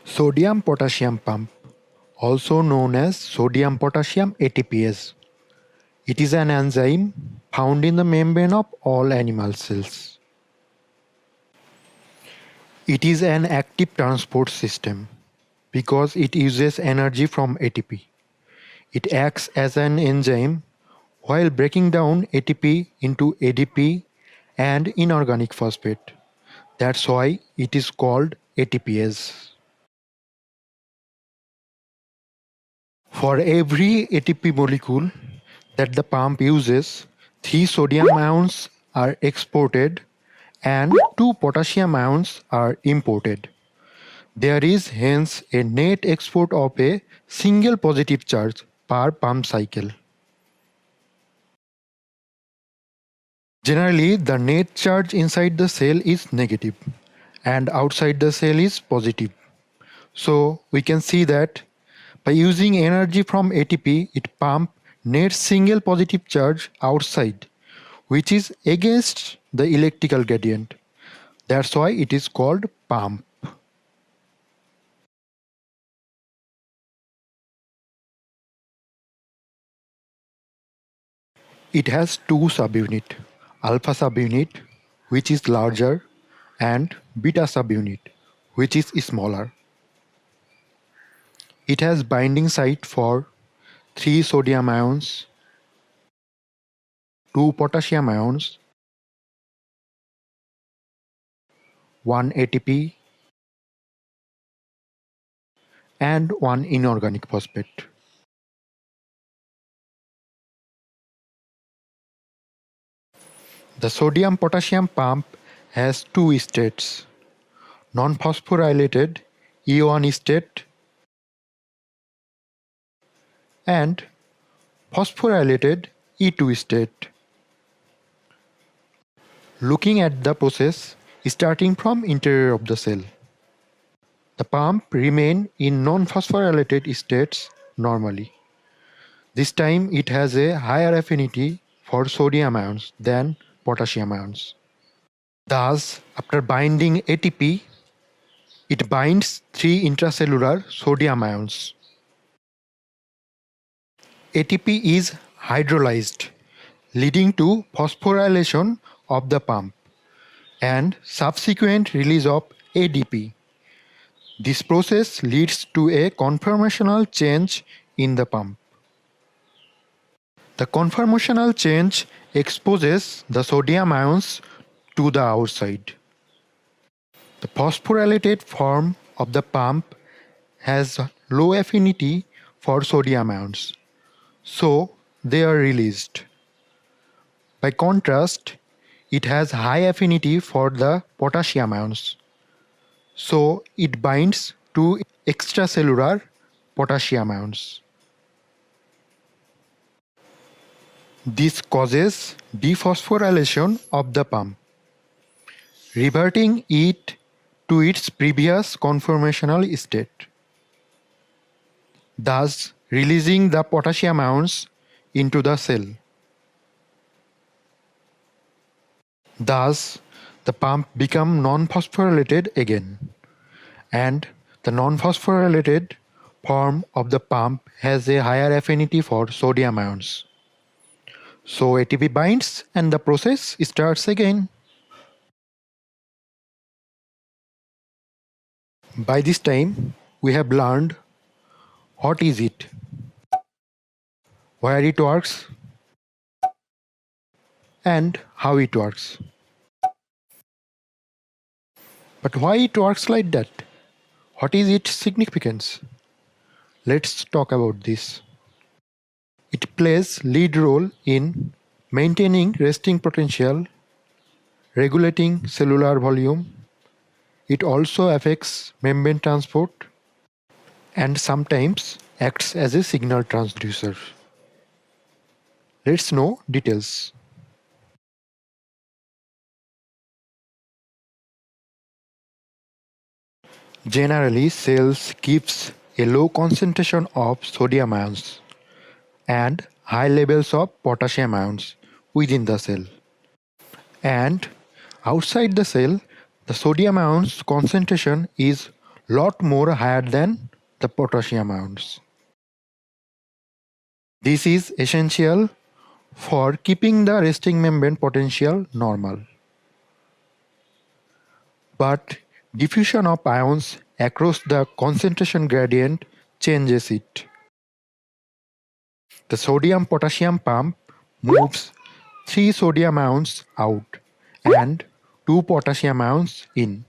Sodium potassium pump, also known as sodium potassium ATPase. It is an enzyme found in the membrane of all animal cells. It is an active transport system because it uses energy from ATP. It acts as an enzyme while breaking down ATP into ADP and inorganic phosphate. That's why it is called ATPase. For every ATP molecule that the pump uses, 3 sodium ions are exported and 2 potassium ions are imported. There is hence a net export of a single positive charge per pump cycle. Generally, the net charge inside the cell is negative and outside the cell is positive. So we can see that by using energy from ATP, it pumps net single positive charge outside, which is against the electrical gradient. That's why it is called pump. It has two subunits, alpha subunit, which is larger, and beta subunit, which is smaller. It has binding site for 3 sodium ions, 2 potassium ions, 1 ATP, and 1 inorganic phosphate. The sodium potassium pump has two states, non-phosphorylated E1 state and phosphorylated E2 state. Looking at the process starting from interior of the cell. The pump remain in non-phosphorylated states normally. This time it has a higher affinity for sodium ions than potassium ions. Thus, after binding ATP, it binds 3 intracellular sodium ions. ATP is hydrolyzed, leading to phosphorylation of the pump and subsequent release of ADP. This process leads to a conformational change in the pump. The conformational change exposes the sodium ions to the outside. The phosphorylated form of the pump has low affinity for sodium ions, so they are released. By contrast, it has high affinity for the potassium ions, so it binds to extracellular potassium ions. This causes dephosphorylation of the pump, reverting it to its previous conformational state, thus releasing the potassium ions into the cell. Thus, the pump becomes non-phosphorylated again, and the non-phosphorylated form of the pump has a higher affinity for sodium ions. So ATP binds and the process starts again. By this time, we have learned what is it, where it works, and how it works. But why it works like that? What is its significance? Let's talk about this. It plays lead role in maintaining resting potential, regulating cellular volume. It also affects membrane transport and sometimes acts as a signal transducer. Let's know details. Generally, cells keeps a low concentration of sodium ions and high levels of potassium ions within the cell. And outside the cell, the sodium ions concentration is lot more higher than the potassium ions. This is essential for keeping the resting membrane potential normal. But diffusion of ions across the concentration gradient changes it. The sodium-potassium pump moves 3 sodium ions out and 2 potassium ions in.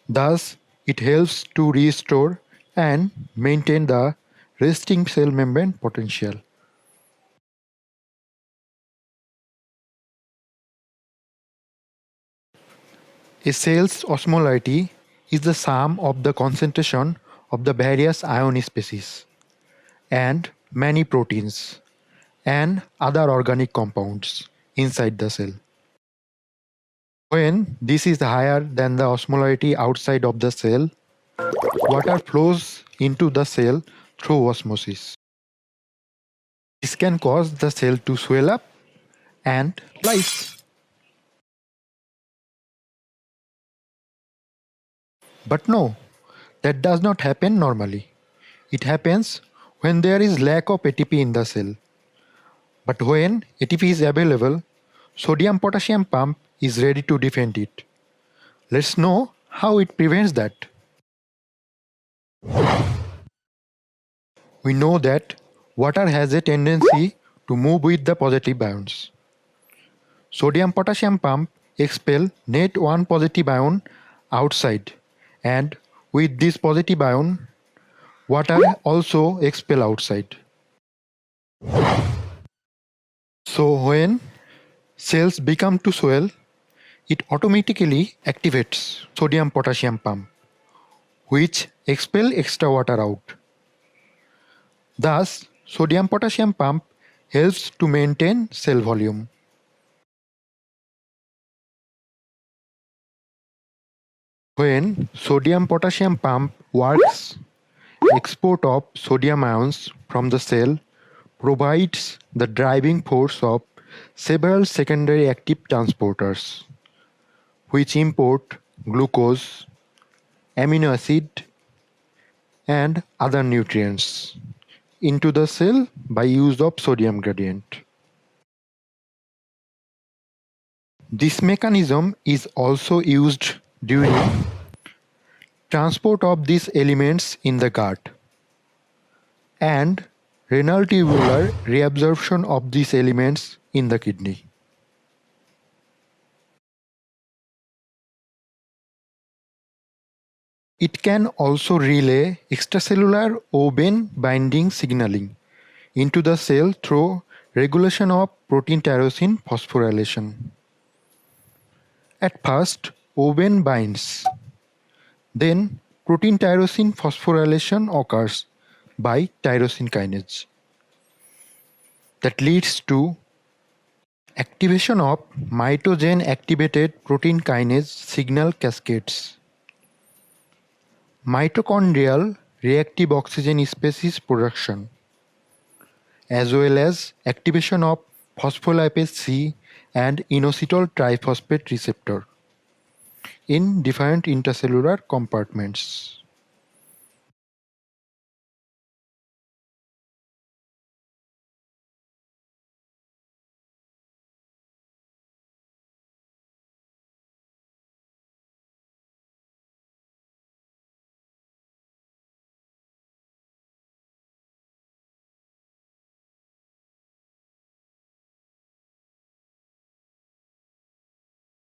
Thus, it helps to restore and maintain the resting cell membrane potential. A cell's osmolarity is the sum of the concentration of the various ion species and many proteins and other organic compounds inside the cell. When this is higher than the osmolarity outside of the cell, water flows into the cell through osmosis. This can cause the cell to swell up and lyse. But no, that does not happen normally. It happens when there is lack of ATP in the cell. But when ATP is available, sodium-potassium pump is ready to defend it. Let's know how it prevents that. We know that water has a tendency to move with the positive ions. Sodium-potassium pump expel net one positive ion outside, and with this positive ion, water also expel outside. So when cells become to swell, it automatically activates sodium-potassium pump, which expel extra water out. Thus, sodium-potassium pump helps to maintain cell volume. When sodium-potassium pump works, export of sodium ions from the cell provides the driving force of several secondary active transporters, which import glucose, amino acid, and other nutrients into the cell by use of sodium gradient. This mechanism is also used during transport of these elements in the gut and renal tubular reabsorption of these elements in the kidney. It can also relay extracellular O-bane binding signaling into the cell through regulation of protein tyrosine phosphorylation. At first, O-bane binds. Then, protein tyrosine phosphorylation occurs by tyrosine kinase. That leads to activation of mitogen-activated protein kinase signal cascades. Mitochondrial reactive oxygen species production, as well as activation of phospholipase C and inositol triphosphate receptor in different intracellular compartments.